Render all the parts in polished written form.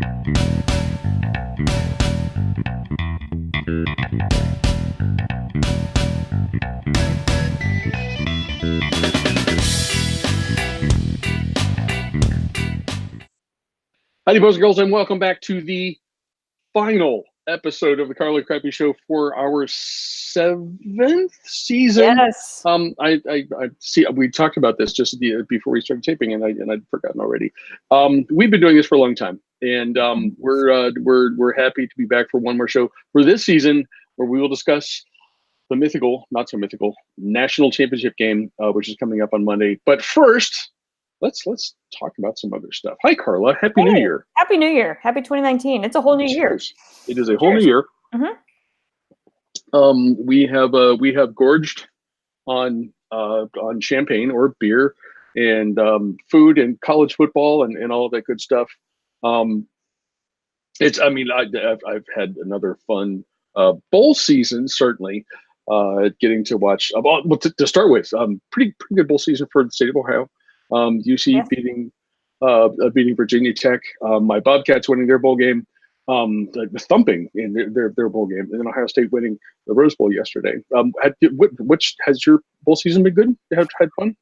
Howdy, boys and girls, and welcome back to the final episode of the Carla Crappy Show for our 7th season. Yes. I see. We talked about this just before we started taping, and I'd forgotten already. We've been doing this for a long time, and we're happy to be back for one more show for this season, where we will discuss the mythical, not so mythical, national championship game, which is coming up on Monday. But first, let's talk about some other stuff. Hi, Carla. Happy New Year. Happy New Year. Happy 2019. It's a whole new year. It is a whole new year. Mm-hmm. We have gorged on champagne or beer and food and college football and all of that good stuff. I've had another fun bowl season, certainly. Getting to watch to start with, pretty good bowl season for the state of Ohio. UC beating Virginia Tech. My Bobcats winning their bowl game, the thumping in their bowl game, and then Ohio State winning the Rose Bowl yesterday. Which has your bowl season been good? Had fun?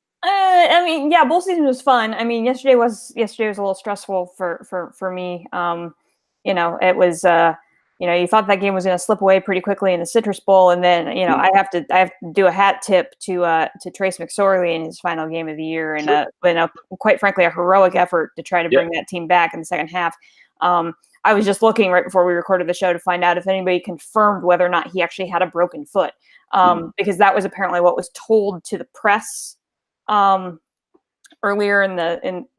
Bowl season was fun. Yesterday was a little stressful for me. It was. You thought that game was going to slip away pretty quickly in the Citrus Bowl, and then I have to do a hat tip to Trace McSorley in his final game of the year, and quite frankly, a heroic effort to try to bring that team back in the second half. I was just looking right before we recorded the show to find out if anybody confirmed whether or not he actually had a broken foot, because that was apparently what was told to the press earlier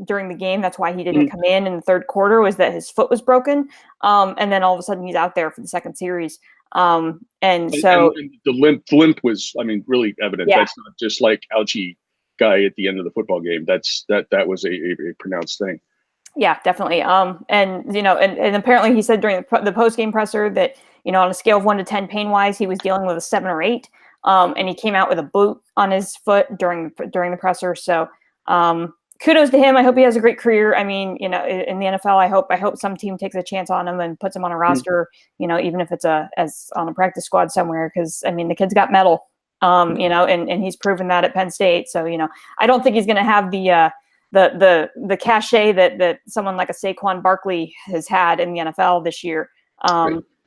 during the game. That's why he didn't come in the third quarter, was that his foot was broken. And then all of a sudden he's out there for the second series. And the limp was, really evident. Yeah. That's not just like ouchie guy at the end of the football game. That was a pronounced thing. Yeah, definitely. And apparently he said during the post-game presser that, on a scale of 1 to 10 pain-wise, he was dealing with a 7 or 8. And he came out with a boot on his foot during the presser. So, kudos to him. I hope he has a great career. In the NFL, I hope some team takes a chance on him and puts him on a roster, even if it's as on a practice squad somewhere, because the kid's got metal, and he's proven that at Penn State. So, I don't think he's going to have the cachet that someone like a Saquon Barkley has had in the NFL this year.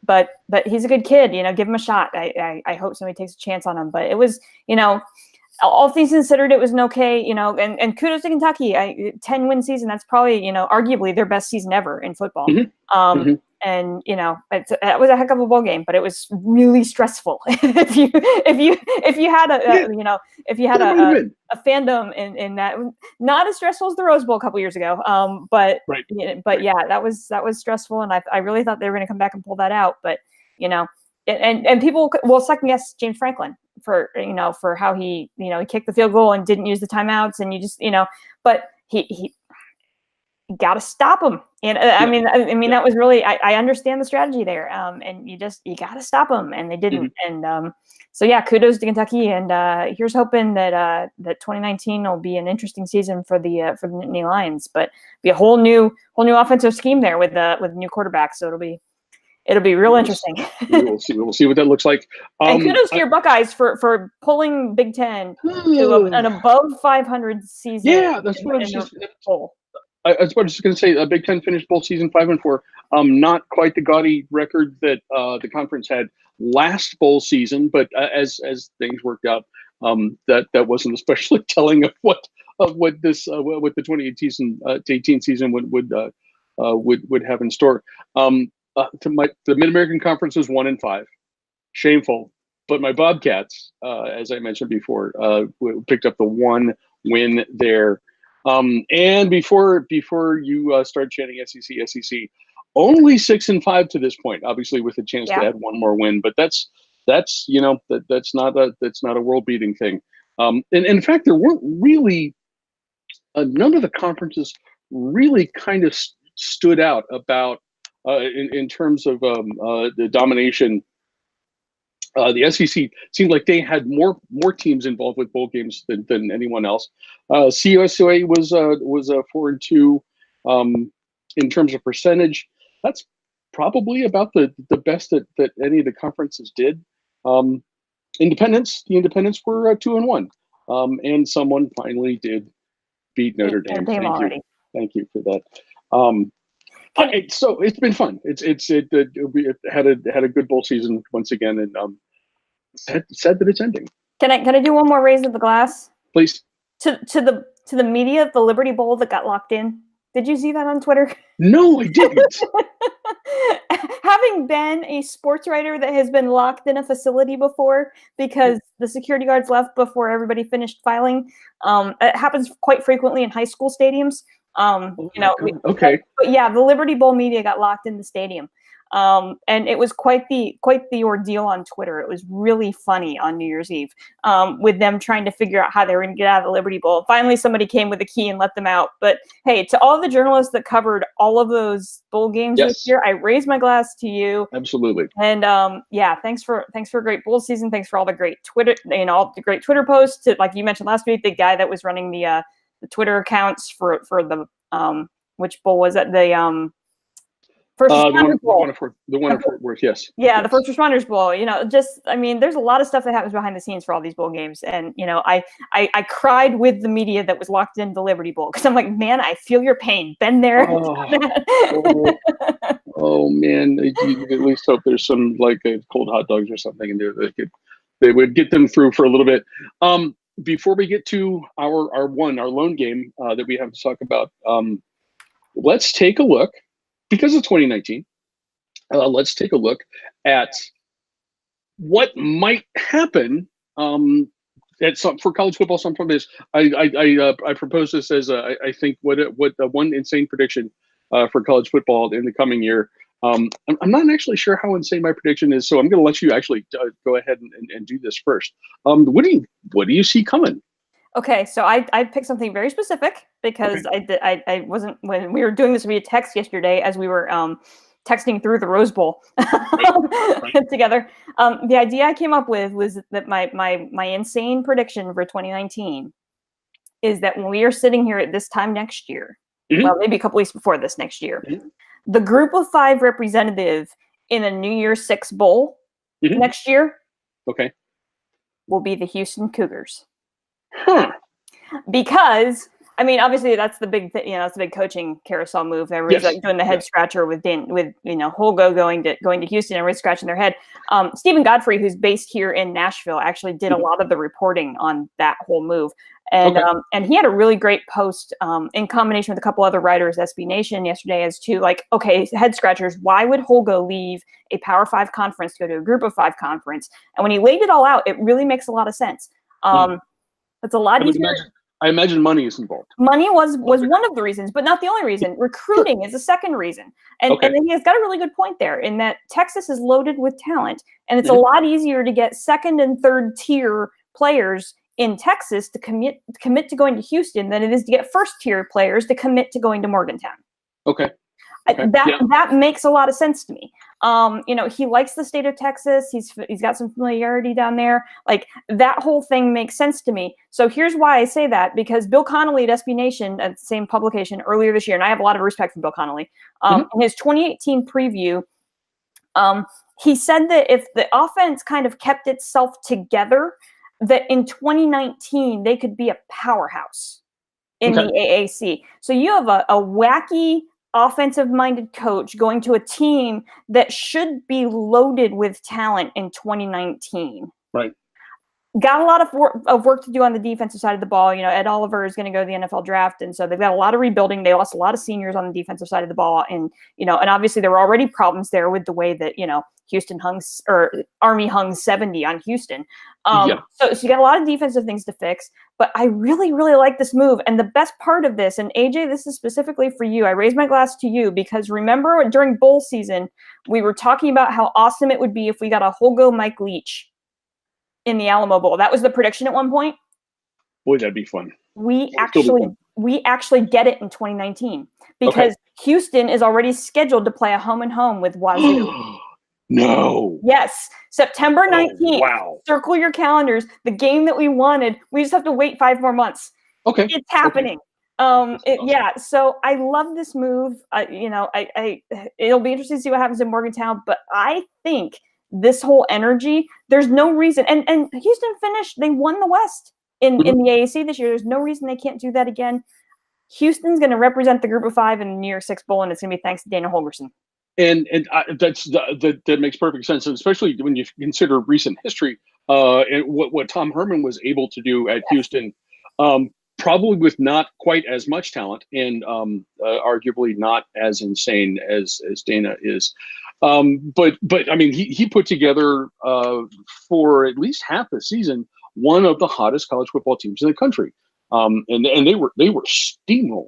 But he's a good kid, give him a shot. I hope somebody takes a chance on him, but it was, all things considered, it was an okay, and kudos to Kentucky. 10-win season. That's probably, arguably their best season ever in football. And that was a heck of a bowl game, but it was really stressful. if you had a fandom in that, not as stressful as the Rose Bowl a couple years ago. But that was stressful, and I really thought they were going to come back and pull that out, but and people will second guess James Franklin for how he kicked the field goal and didn't use the timeouts, and you just but he got to stop him. And that was really, I understand the strategy there. And you got to stop him, and they didn't. And kudos to Kentucky, and here's hoping that 2019 will be an interesting season for the Nittany Lions, but be a whole new offensive scheme there with new quarterback. So it'll be real interesting. We'll see what that looks like. And kudos to your Buckeyes for pulling Big Ten to an above 500 season. Yeah, that's what I was just going to say. Big Ten finished bowl season 5-4. Not quite the gaudy record that the conference had last bowl season, but as things worked out, that wasn't especially telling of what the 2018 season would have in store. The Mid-American Conference was 1-5, shameful. But my Bobcats, as I mentioned before, picked up the 1 win there. And before you start chanting SEC, only 6-5 to this point. Obviously, with a chance to add one more win, but that's not a world-beating thing. And in fact, there weren't really none of the conferences really kind of stood out about. In terms of the domination, the SEC seemed like they had more teams involved with bowl games than anyone else. CUSA was 4-2 in terms of percentage. that's probably about the best that any of the conferences did. The independents were 2-1, and someone finally did beat Notre Dame. Thank you for that. So it's been fun. We had a good bowl season once again, and sad that it's ending. Can I do one more raise of the glass? Please. To the media, the Liberty Bowl that got locked in. Did you see that on Twitter? No, I didn't. Having been a sports writer that has been locked in a facility before because the security guards left before everybody finised filing, it happens quite frequently in high school stadiums. Okay. But yeah, the Liberty Bowl media got locked in the stadium. And it was quite the ordeal on Twitter. It was really funny on New Year's Eve, with them trying to figure out how they were going to get out of the Liberty Bowl. Finally, somebody came with a key and let them out. But hey, to all the journalists that covered all of those bowl games this year, I raise my glass to you. Absolutely. And thanks for a great bowl season. Thanks for all the great Twitter, all the great Twitter posts. Like you mentioned last week, the guy that was running the Twitter accounts for the which bowl was that? The First Responders Bowl. The one in Fort Worth, yes. Yeah, the First Responders Bowl. There's a lot of stuff that happens behind the scenes for all these bowl games. And, I cried with the media that was locked into the Liberty Bowl because I'm like, man, I feel your pain. Been there. Oh man. You at least hope there's some cold hot dogs or something in there that they would get them through for a little bit. Before we get to our lone game that we have to talk about, let's take a look. Because of 2019, let's take a look at what might happen for college football. Some from this, I propose this as I think what one insane prediction for college football in the coming year. I'm not actually sure how insane my prediction is, so I'm going to let you actually go ahead and do this first. What do you see coming? Okay, so I picked something very specific because I wasn't, when we were doing this via text yesterday as we were texting through the Rose Bowl together. The idea I came up with was that my insane prediction for 2019 is that when we are sitting here at this time next year, well, maybe a couple weeks before this next year, the group of 5 representative in a New Year's 6 bowl next year will be the Houston Cougars. Because obviously that's the big that's the big coaching carousel move. Everybody's doing the head scratcher with Holgo going to Houston. Everybody's scratching their head. Stephen Godfrey, who's based here in Nashville, actually did a lot of the reporting on that whole move. And and he had a really great post in combination with a couple other writers, SB Nation, yesterday as to head scratchers. Why would Holgo leave a Power 5 conference to go to a Group of 5 conference? And when he laid it all out, it really makes a lot of sense. It's a lot easier. I imagine money is involved. Money was one of the reasons, but not the only reason. Recruiting is a second reason. And then he has got a really good point there in that Texas is loaded with talent, and it's a lot easier to get second and third tier players in Texas to commit to going to Houston than it is to get first tier players to commit to going to Morgantown. That makes a lot of sense to me. He likes the state of Texas. He's got some familiarity down there. That whole thing makes sense to me. So here's why I say that, because Bill Connolly at SB Nation, at the same publication earlier this year, and I have a lot of respect for Bill Connolly, in his 2018 preview, he said that if the offense kind of kept itself together, that in 2019 they could be a powerhouse in the AAC. So you have a wacky offensive-minded coach going to a team that should be loaded with talent in 2019. Right. Got a lot of work to do on the defensive side of the ball. Ed Oliver is going to go to the NFL draft, and so they've got a lot of rebuilding. They lost a lot of seniors on the defensive side of the ball, and and obviously there were already problems there with the way that Army hung 70 on Houston. So you got a lot of defensive things to fix. But I really, really like this move. And the best part of this, and AJ, this is specifically for you. I raise my glass to you because remember during bowl season, we were talking about how awesome it would be if we got a Holgo Mike Leach in the Alamo Bowl. That was the prediction at one point. Boy, that'd be fun. We actually get it in 2019 because Houston is already scheduled to play a home and home with Wazoo. No. Yes. September 19th. Wow. Circle your calendars. The game that we wanted. We just have to wait 5 more months. Okay. It's happening. Awesome. Yeah. So I love this move. It'll be interesting to see what happens in Morgantown, but I think this whole energy, there's no reason. And Houston finished, they won the West in the AAC this year. There's no reason they can't do that again. Houston's going to represent the Group of Five in the New Year's Six Bowl, and it's going to be thanks to Dana Holgerson. And that makes perfect sense, and especially when you consider recent history, and what Tom Herman was able to do at Houston, probably with not quite as much talent, and arguably not as insane as Dana is. But I mean, he put together for at least half the season one of the hottest college football teams in the country, and they were steamrolling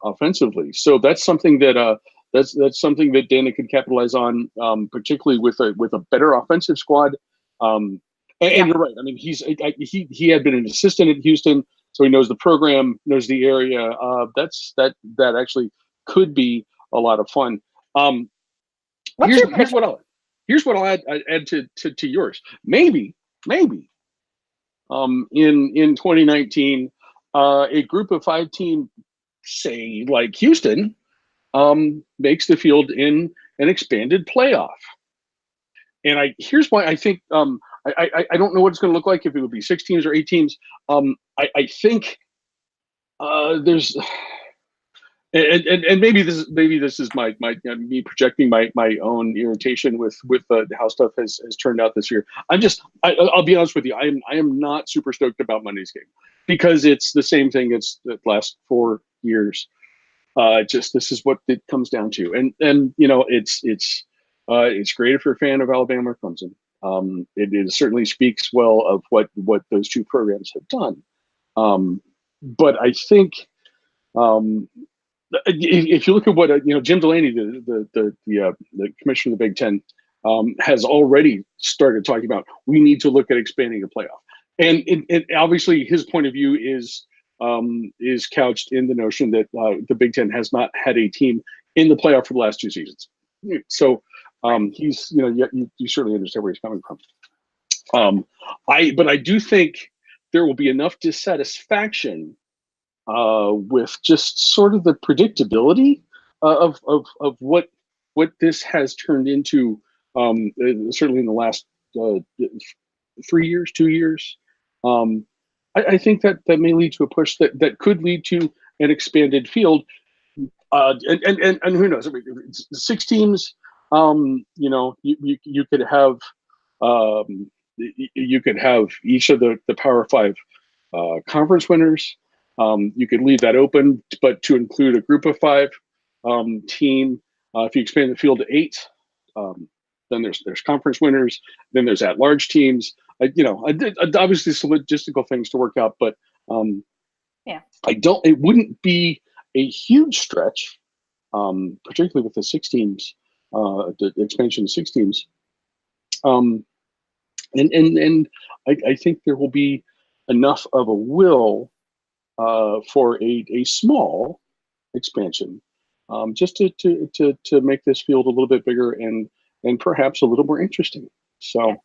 offensively. So that's something that that's something that Dana could capitalize on, particularly with a better offensive squad. And you're right. I mean, he had been an assistant at Houston, so he knows the program, knows the area. That actually could be a lot of fun. Here's what I'll add to yours. Maybe in 2019, a Group of Five team, say like Houston, makes the field in an expanded playoff. And here's why I think I don't know what it's going to look like, if it would be 6 teams or 8 teams. I think there's and maybe this is my me projecting my own irritation with how stuff has turned out this year. I'll be honest with you. I am not super stoked about Monday's game, because it's the same thing as the last 4 years. This is what it comes down to, and it's great if you're a fan of Alabama or Clemson. It certainly speaks well of what those two programs have done. But I think if you look at what Jim Delaney, the commissioner of the Big Ten, has already started talking about, we need to look at expanding the playoff, and obviously his point of view is couched in the notion that the Big Ten has not had a team in the playoff for the last 2 seasons. So he's you certainly understand where he's coming from. But I do think there will be enough dissatisfaction with just sort of the predictability of what this has turned into, certainly in the last 3 years, 2 years. I think that may lead to a push that could lead to an expanded field, and who knows? I mean, 6 teams. You could have each of the Power 5 conference winners. You could leave that open, but to include a Group of 5 team. If you expand the field to 8, then there's conference winners. Then there's at-large teams. Obviously some logistical things to work out, but it wouldn't be a huge stretch, particularly with the 6 teams, the expansion of 6 teams. And I think there will be enough of a will for a small expansion, just to make this field a little bit bigger and perhaps a little more interesting. So. Yeah.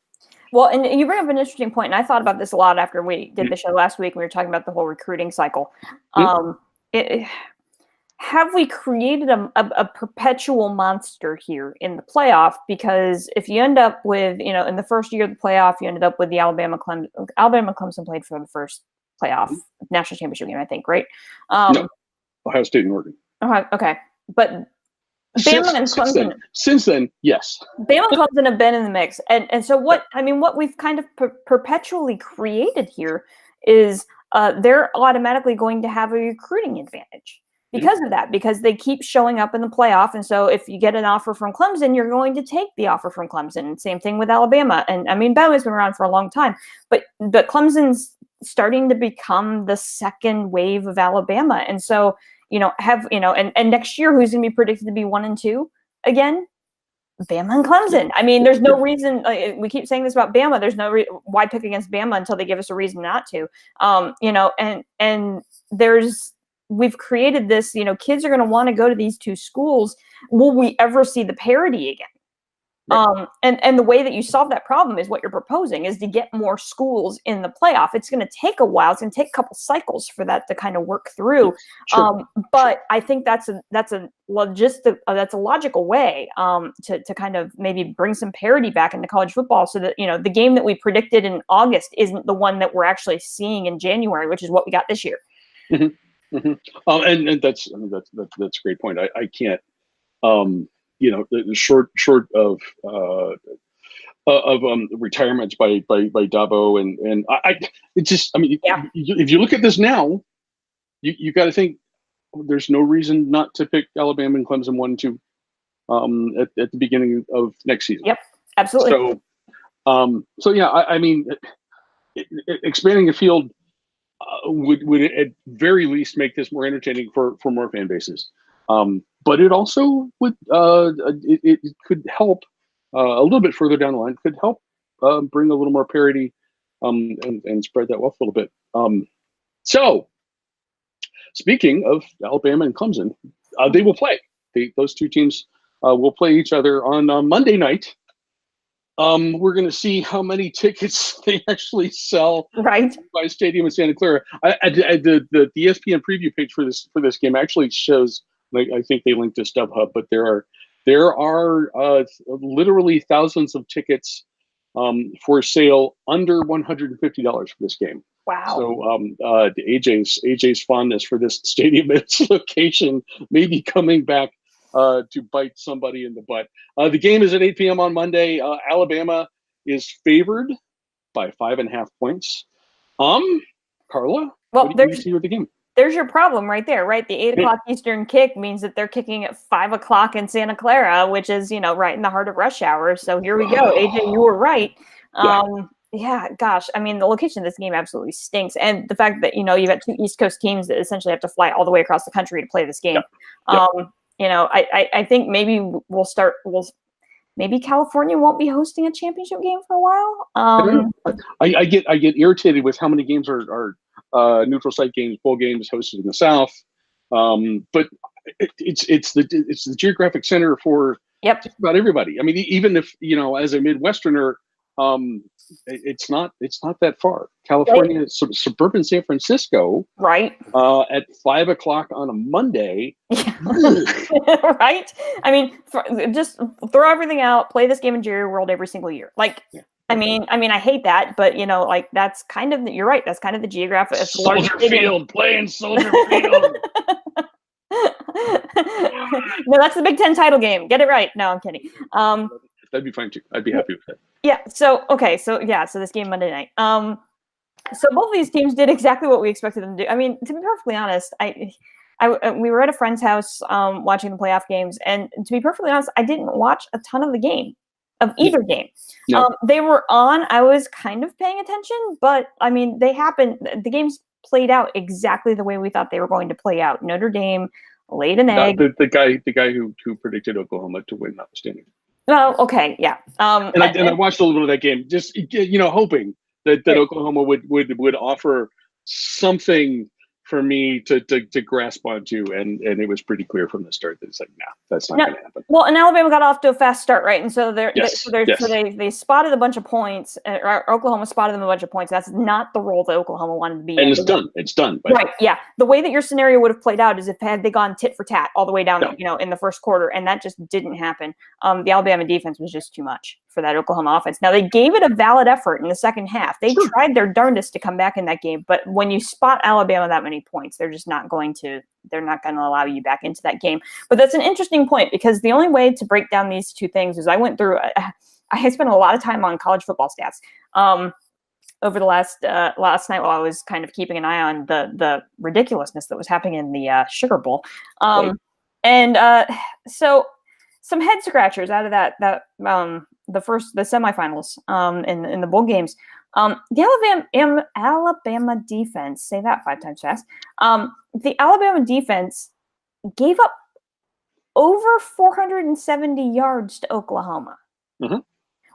Well, and you bring up an interesting point, and I thought about this a lot after we did the show last week. We were talking about the whole recruiting cycle. Have we created a perpetual monster here in the playoff? Because if you end up with, in the first year of the playoff, you ended up with the Alabama Clemson played for the first playoff national championship game, I think, right? No, Ohio State and Oregon. Okay, but Bama and Clemson. Since then, yes. Bama and Clemson have been in the mix, and so what we've kind of perpetually created here is they're automatically going to have a recruiting advantage because of that, because they keep showing up in the playoff. And so if you get an offer from Clemson, you're going to take the offer from Clemson. Same thing with Alabama. And Bama's been around for a long time, but Clemson's starting to become the second wave of Alabama. And so, and next year, who's going to be predicted to be 1 and 2 again? Bama and Clemson. There's no reason. We keep saying this about Bama. There's no why pick against Bama until they give us a reason not to. And we've created this. Kids are going to want to go to these 2 schools. Will we ever see the parity again? Right. And the way that you solve that problem is what you're proposing is to get more schools in the playoff. It's going to take a while. It's going to take a couple cycles for that to kind of work through. Sure. But I think that's a logical way to kind of maybe bring some parity back into college football, so that the game that we predicted in August isn't the one that we're actually seeing in January, which is what we got this year. Mm-hmm. Mm-hmm. And that's a great point. I can't. The short of retirements by Dabo and Yeah. if you look at this now, you got to think there's no reason not to pick Alabama and Clemson 1 and 2 at the beginning of next season. Yep, absolutely. So yeah, expanding the field would at very least make this more entertaining for more fan bases. But it also would it could help a little bit further down the line. Could help bring a little more parity and spread that wealth a little bit. So speaking of Alabama and Clemson, they will play. Those two teams will play each other on Monday night. We're going to see how many tickets they actually sell right by stadium in Santa Clara. The ESPN preview page for this game actually shows. I think they linked to StubHub, but there are literally thousands of tickets for sale under $150 for this game. Wow! So AJ's fondness for this stadium and its location may be coming back to bite somebody in the butt. The game is at 8 p.m. on Monday. Alabama is favored by 5.5 points. Carla, what do you see with the game? There's your problem right there, right? The 8 o'clock Eastern kick means that they're kicking at 5 o'clock in Santa Clara, which is, right in the heart of rush hour. So here we go. AJ, you were right. Yeah, gosh. I mean, the location of this game absolutely stinks. And the fact that, you've got two East Coast teams that essentially have to fly all the way across the country to play this game. I think maybe maybe California won't be hosting a championship game for a while. I get irritated with how many games are neutral site games, bowl games hosted in the South. But it's the geographic center for just about everybody. I mean, even if as a Midwesterner, it's not that far. California, suburban San Francisco, right? At 5 o'clock on a Monday, right? I mean, just throw everything out. Play this game in Jerry World every single year. I mean, I hate that, but that's kind of you're right. That's kind of the geographic. Soldier Field, playing Soldier Field. No, that's the Big Ten title game. Get it right. No, I'm kidding. That'd be fine too. I'd be happy with that. Yeah. So this game Monday night. So both of these teams did exactly what we expected them to do. I mean, to be perfectly honest, we were at a friend's house watching the playoff games, and to be perfectly honest, I didn't watch a ton of the game. Of either game. No. They were on. I was kind of paying attention, but I mean, they happened. The games played out exactly the way we thought they were going to play out. Notre Dame laid an egg. The guy who predicted Oklahoma to win, notwithstanding. Oh, okay, yeah. And I watched a little bit of that game, just hoping that Oklahoma would offer something for me to grasp onto, and it was pretty clear from the start that it's like, nah, that's not going to happen. Well, and Alabama got off to a fast start, right? And so they spotted a bunch of points. Or Oklahoma spotted them a bunch of points. That's not the role that Oklahoma wanted to be in. And it's done. Right? Yeah. The way that your scenario would have played out is if had they gone tit for tat all the way down, in the first quarter, and that just didn't happen. The Alabama defense was just too much for that Oklahoma offense. Now they gave it a valid effort in the second half. They tried their darndest to come back in that game, but when you spot Alabama that many points, they're not going to allow you back into that game. But that's an interesting point, because the only way to break down these two things is I went through. I spent a lot of time on college football stats over the last night while I was kind of keeping an eye on the ridiculousness that was happening in the Sugar Bowl. So some head scratchers out of that the semifinals in the bowl games. The Alabama defense, say that 5 times fast. The Alabama defense gave up over 470 yards to Oklahoma,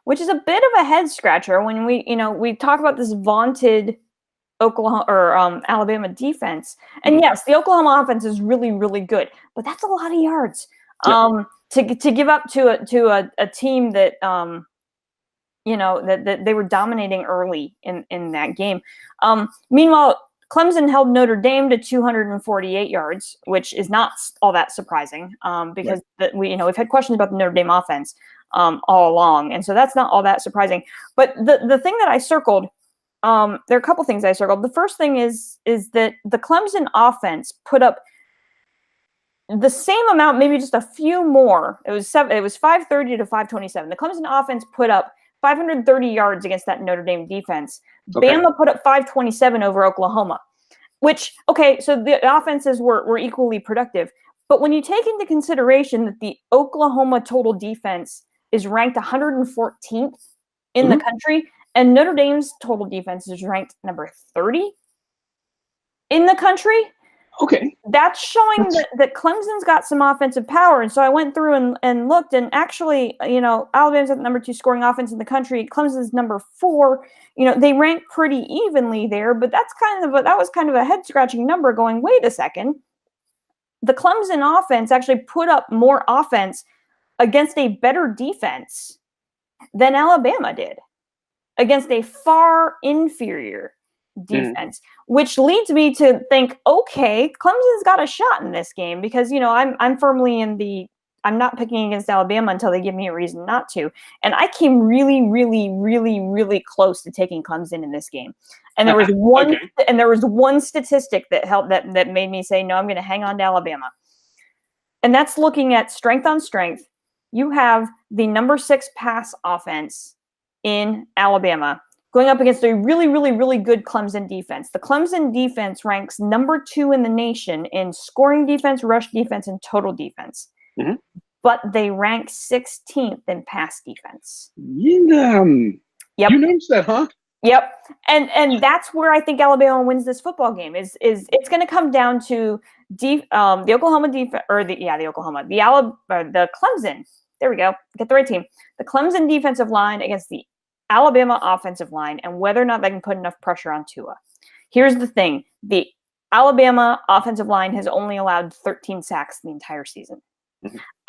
which is a bit of a head scratcher when we talk about this vaunted Oklahoma or Alabama defense. And yes, the Oklahoma offense is really, really good, but that's a lot of yards. To give up to a team that that they were dominating early in that game. Meanwhile, Clemson held Notre Dame to 248 yards, which is not all that surprising because we've had questions about the Notre Dame offense all along, and so that's not all that surprising. But the thing that I circled, there are a couple things I circled. The first thing is that the Clemson offense put up the same amount, maybe just a few more. It was 530 to 527. The Clemson offense put up 530 yards against that Notre Dame defense. Okay. Bama put up 527 over Oklahoma, which, okay, so the offenses were equally productive. But when you take into consideration that the Oklahoma total defense is ranked 114th in the country, and Notre Dame's total defense is ranked number 30 in the country, okay, that's showing that Clemson's got some offensive power. And so I went through and looked, and actually, Alabama's at the number 2 scoring offense in the country. Clemson's number 4. They rank pretty evenly there, but that was kind of a head scratching number going, wait a second. The Clemson offense actually put up more offense against a better defense than Alabama did against a far inferior defense, which leads me to think, okay, Clemson's got a shot in this game because, I'm firmly I'm not picking against Alabama until they give me a reason not to. And I came really, really, really, really close to taking Clemson in this game. And there was one statistic that helped that made me say, no, I'm going to hang on to Alabama. And that's looking at strength on strength. You have the number 6 pass offense in Alabama going up against a really, really, really good Clemson defense. The Clemson defense ranks number 2 in the nation in scoring defense, rush defense, and total defense. But they rank 16th in pass defense. Yep. You noticed that, huh? Yep. And that's where I think Alabama wins this football game. Is it's going to come down to the Oklahoma defense, or the Clemson. There we go. Get the right team. The Clemson defensive line against the Alabama offensive line, and whether or not they can put enough pressure on Tua. Here's the thing. The Alabama offensive line has only allowed 13 sacks the entire season.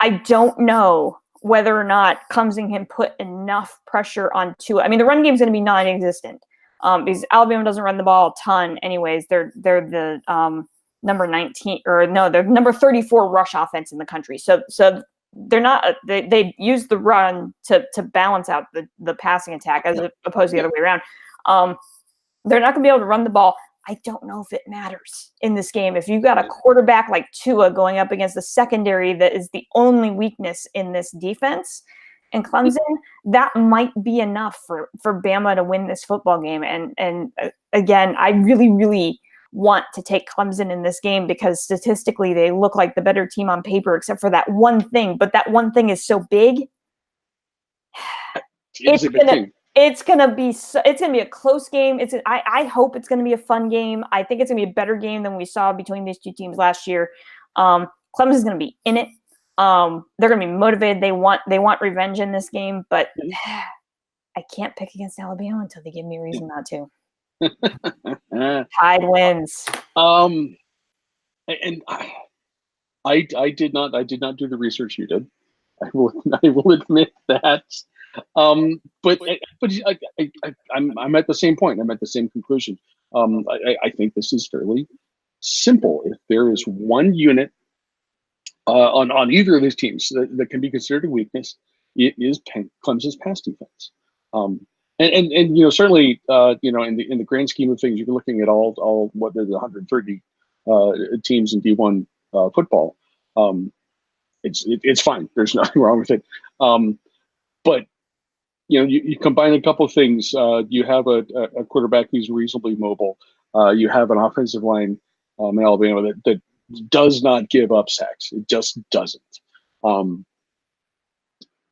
I don't know whether or not Clemson can put enough pressure on Tua. I mean, the run game is going to be non-existent because Alabama doesn't run the ball a ton anyways. They're the number 19, or no, they're number 34 rush offense in the country. So they're not. They use the run to balance out the passing attack as opposed to the other way around. They're not going to be able to run the ball. I don't know if it matters in this game. If you've got a quarterback like Tua going up against the secondary that is the only weakness in this defense, and Clemson, that might be enough for Bama to win this football game. And again, I really, really want to take Clemson in this game because statistically they look like the better team on paper, except for that one thing. But that one thing is so big. It's gonna be a close game. I hope it's gonna be a fun game. I think it's gonna be a better game than we saw between these two teams last year. Clemson's gonna be in it. They're gonna be motivated. They want revenge in this game, but I can't pick against Alabama until they give me a reason not to. Tide wins. And I did not do the research you did. I will admit that. But I'm at the same point. I'm at the same conclusion. I think this is fairly simple. If there is one unit on either of these teams that can be considered a weakness, it is Clemson's pass defense. And certainly in the grand scheme of things, you're looking at all what there's 130 teams in D1 football. It's fine. There's nothing wrong with it. But you combine a couple of things. You have a quarterback who's reasonably mobile. You have an offensive line in Alabama that does not give up sacks. It just doesn't.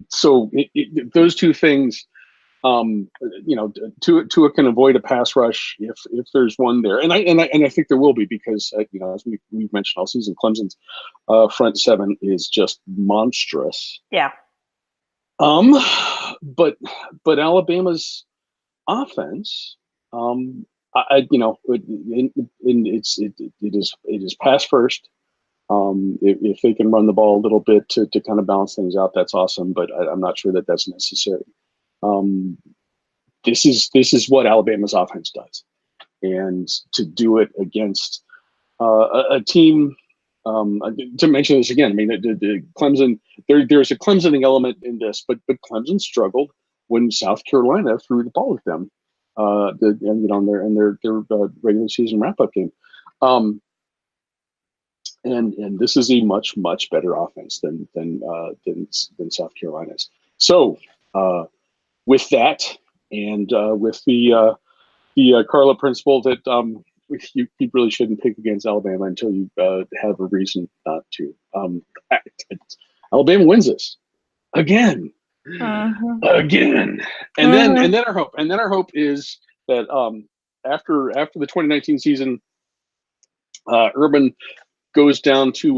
So those two things, Tua can avoid a pass rush if there's one there, and I think there will be because as we've mentioned all season, Clemson's front seven is just monstrous. Yeah. But Alabama's offense, it is pass first. If they can run the ball a little bit to kind of balance things out, that's awesome. But I'm not sure that that's necessary. This is what Alabama's offense does, and to do it against a team. To mention this again, I mean, the Clemson. There's a Clemsoning element in this, but Clemson struggled when South Carolina threw the ball at them. In their regular season wrap up game. And this is a much better offense than South Carolina's. So with that, and with the Carla principle that you really shouldn't pick against Alabama until you have a reason not to. Alabama wins this again, again, and then our hope is that after the 2019 season, Urban goes down to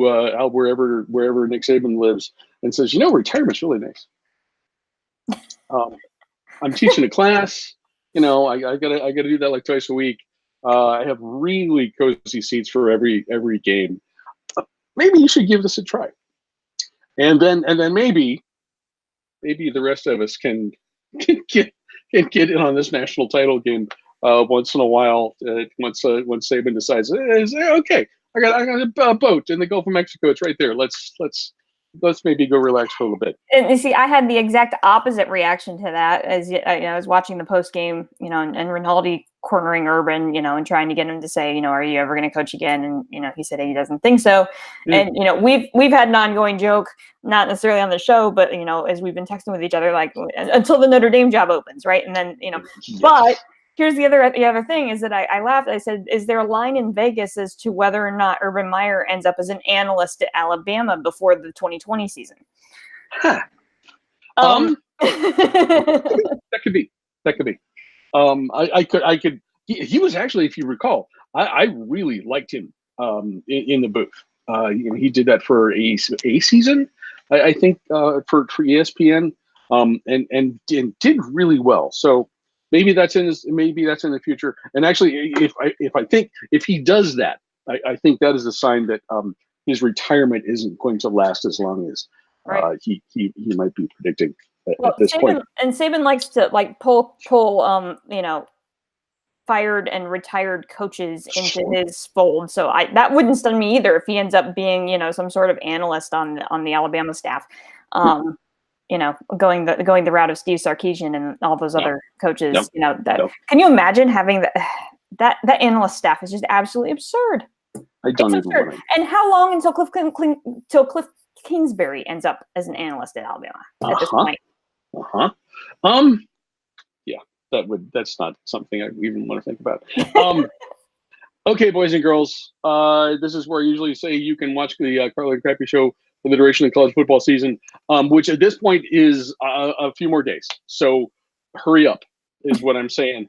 wherever Nick Saban lives and says, retirement's really nice. I'm teaching a class. I gotta do that like twice a week. I have really cozy seats for every game. Maybe you should give this a try. And then maybe the rest of us can get in on this national title game once in a while. Once Saban decides, okay, I got a boat in the Gulf of Mexico. It's right there. Let's maybe go relax for a little bit. And you see, I had the exact opposite reaction to that as I was watching the post game, and Rinaldi cornering Urban, and trying to get him to say, are you ever going to coach again? And, he said he doesn't think so. Mm. And, we've had an ongoing joke, not necessarily on the show, but, as we've been texting with each other, like until the Notre Dame job opens. Right. And then, yes. But here's the other thing is that I laughed. I said, is there a line in Vegas as to whether or not Urban Meyer ends up as an analyst at Alabama before the 2020 season? Huh. That could be. I could. He was actually, if you recall, I really liked him in the booth. He did that for a season, I think, for ESPN, and did really well. So. Maybe that's in the future. And actually, if he does that, I think that is a sign that his retirement isn't going to last as long as he might be predicting at this point. And Saban likes to pull fired and retired coaches into his fold. So that wouldn't stun me either if he ends up being some sort of analyst on the Alabama staff. Going the route of Steve Sarkisian and all those other coaches, Can you imagine having that analyst staff is just absolutely absurd. I don't even want to. And how long until Cliff Kingsbury ends up as an analyst at Alabama at this point? Yeah, that's not something I even want to think about. Okay, boys and girls, this is where I usually say you can watch the Carla and Crappy Show for the duration of the college football season, which at this point is a few more days. So hurry up is what I'm saying.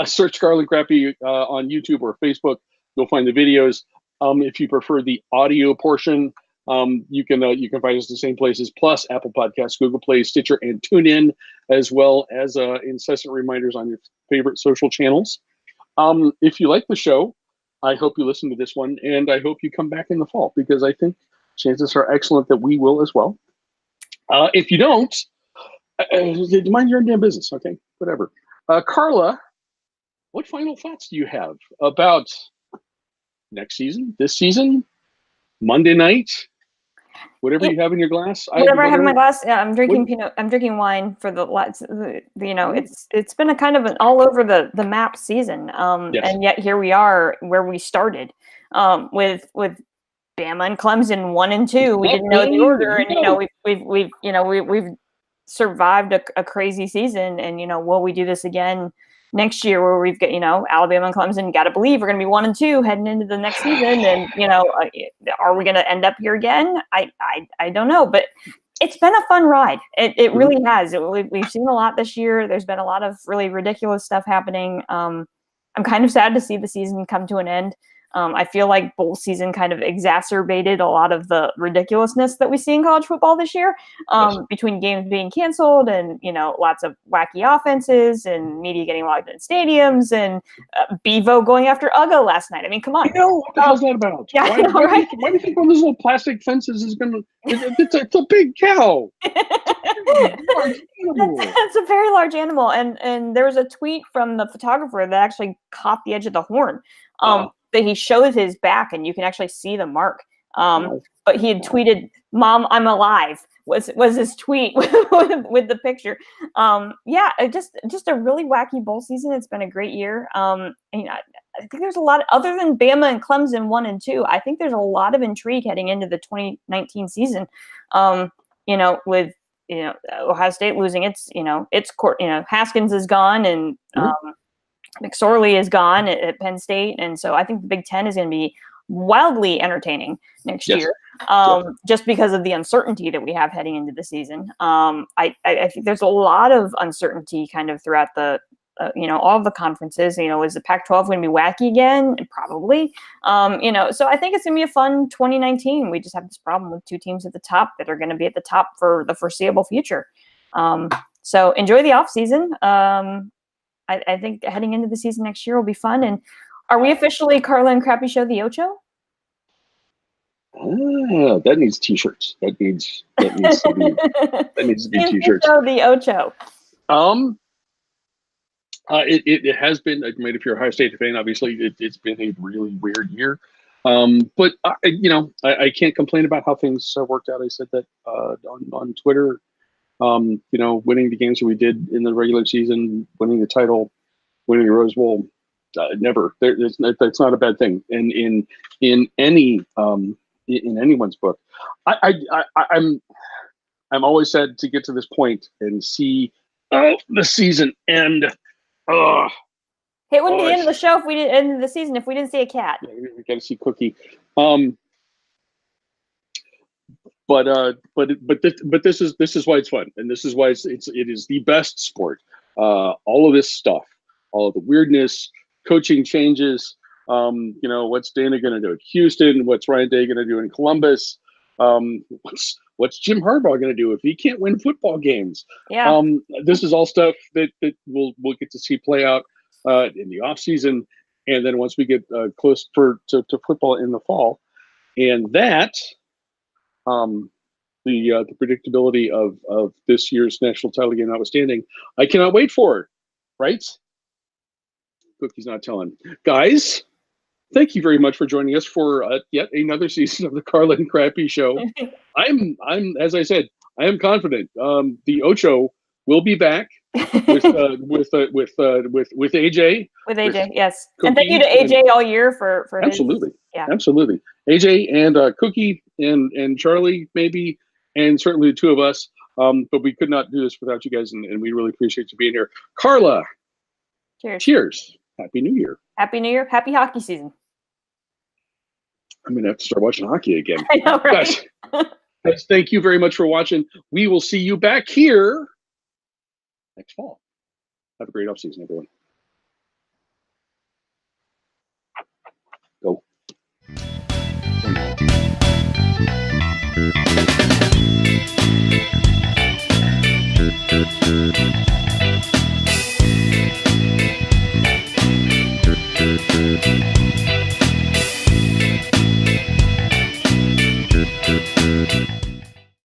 Search Carla and Crappy on YouTube or Facebook. You'll find the videos. If you prefer the audio portion, you can find us the same places, plus Apple Podcasts, Google Play, Stitcher, and TuneIn, as well as incessant reminders on your favorite social channels. If you like the show, I hope you listen to this one, and I hope you come back in the fall, because I think chances are excellent that we will as well. If you don't, mind your own damn business, okay? Whatever. Carla, what final thoughts do you have about next season, this season, Monday night, whatever you have in your glass? Whatever I have in my glass, I'm drinking I'm drinking wine for it's been a kind of an all over the map season, and yet here we are where we started, with Bama and Clemson 1 and 2. We didn't know the order, and we've survived a crazy season, and will we do this again next year where we've got Alabama and Clemson? Got to believe we're going to be 1 and 2 heading into the next season, and are we going to end up here again? I don't know, but it's been a fun ride. It really has. We've seen a lot this year. There's been a lot of really ridiculous stuff happening. I'm kind of sad to see the season come to an end. I feel like bowl season kind of exacerbated a lot of the ridiculousness that we see in college football this year, between games being canceled and, lots of wacky offenses and media getting logged in stadiums and Bevo going after Uga last night. I mean, come on. What the hell's that about? Yeah, why do you think one of those little plastic fences is going to – it's a big cow. That's a very large animal. And there was a tweet from the photographer that actually caught the edge of the horn. That he showed his back, and you can actually see the mark. But he had tweeted, "Mom, I'm alive." Was his tweet with the picture? Just a really wacky bowl season. It's been a great year. I think there's a lot other than Bama and Clemson 1 and 2. I think there's a lot of intrigue heading into the 2019 season. With Ohio State losing its court. Haskins is gone, and McSorley is gone at Penn State, and so I think the Big Ten is going to be wildly entertaining next year, just because of the uncertainty that we have heading into the season. I think there's a lot of uncertainty kind of throughout the all of the conferences. Is the Pac-12 going to be wacky again? Probably. So I think it's going to be a fun 2019. We just have this problem with two teams at the top that are going to be at the top for the foreseeable future. So enjoy the off season. I think heading into the season next year will be fun. And are we officially Carla and Crappy Show the Ocho? That needs T-shirts. That needs to be T-shirts. The Ocho. It has been. I mean, if you're a Ohio State fan, obviously it's been a really weird year. But I can't complain about how things worked out. I said that on Twitter. Winning the games that we did in the regular season, winning the title, winning the Rose Bowl, never. That's not a bad thing. And in anyone's book, I'm always sad to get to this point and see the season end. It wouldn't be the end of the show if we didn't end the season if we didn't see a cat. Yeah, we got to see Cookie. But this is why it's fun, and this is why it is the best sport. All of this stuff, all of the weirdness, coaching changes. What's Dana going to do at Houston? What's Ryan Day going to do in Columbus? What's Jim Harbaugh going to do if he can't win football games? Yeah. This is all stuff that we'll get to see play out in the off season, and then once we get close to football in the fall, and that. The predictability of this year's national title game notwithstanding, I cannot wait for it. Right? Cookie's not telling. Guys, thank you very much for joining us for yet another season of the Carla and Crappy Show. I'm as I said, I am confident. The Ocho will be back with AJ. With AJ, yes. Cookie, and thank you to AJ all year for absolutely. Yeah. Absolutely. AJ and Cookie and Charlie maybe, and certainly the two of us. But we could not do this without you guys, and we really appreciate you being here. Carla. Cheers. Happy New Year. Happy New Year. Happy hockey season. I'm gonna have to start watching hockey again. I know, right? Guys, thank you very much for watching. We will see you back here next fall. Have a great off season, everyone.